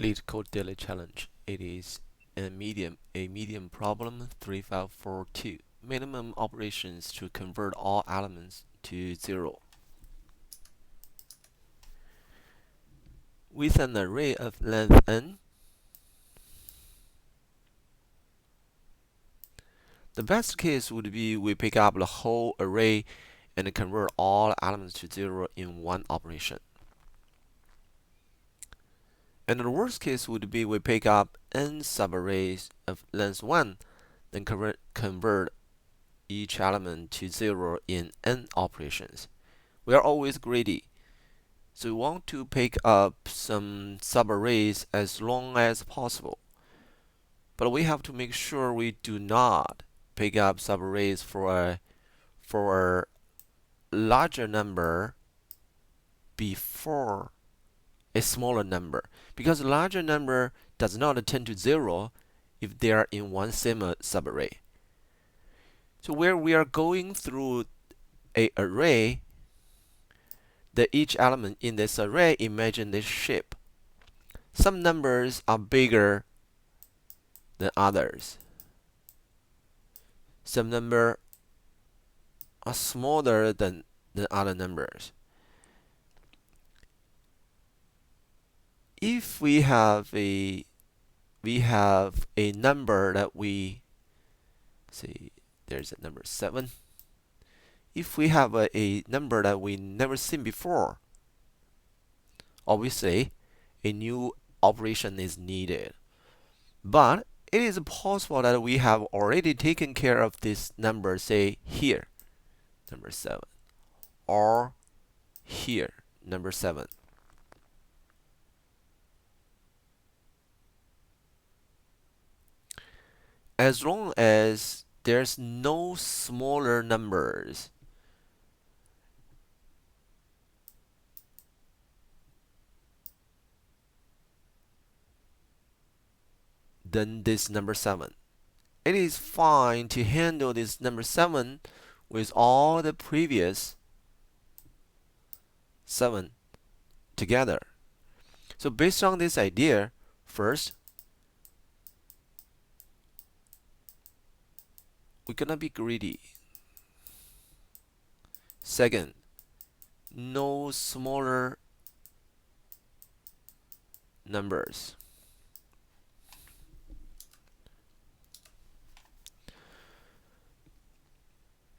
Leetcode daily challenge. It is a medium problem 3542. Minimum operations to convert all elements to 0. With an array of length n, the best case would be we pick up the whole array and convert all elements to 0 in one operation. And the worst case would be we pick up n subarrays of length 1, then convert each element to 0 in n operations. We are always greedy, so we want to pick up some subarrays as long as possible. But we have to make sure we do not pick up subarrays for a larger number before a smaller number, because a larger number does not tend to 0 if they are in one same subarray. So where we are going through an array, each element in this array, imagine this shape. Some numbers are bigger than others. Some numbers are smaller than other numbers. If we have a number that we say there's a number 7. If we have a number that we never seen before, obviously a new operation is needed. But it is possible that we have already taken care of this number, say here, number 7, or here, number 7. As long as there's no smaller numbers, than this number 7. It is fine to handle this number 7 with all the previous 7 together. So based on this idea, first, we're gonna be greedy. Second, no smaller numbers.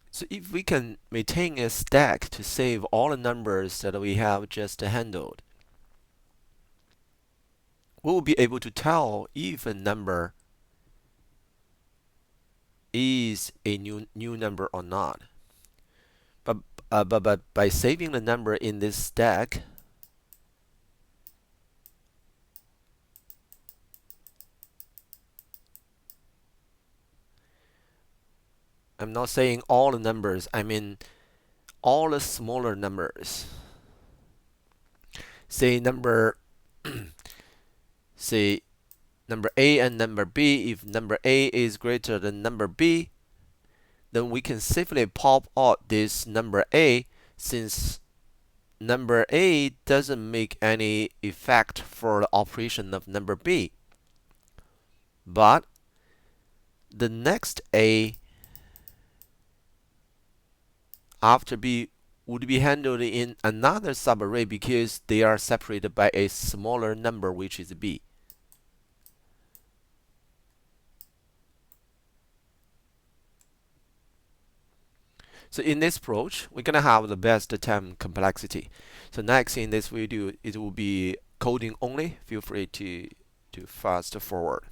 So if we can maintain a stack to save all the numbers that we have just handled, we will be able to tell if a number is a new number or not. But by saving the number in this stack, I'm not saying all the numbers, I mean all the smaller numbers. Say number A and number B. If number A is greater than number B, then we can safely pop out this number A, since number A doesn't make any effect for the operation of number B. But the next A after B would be handled in another subarray because they are separated by a smaller number, which is B. So in this approach, we're gonna have the best term complexity. So next in this video, it will be coding only. Feel free to fast forward.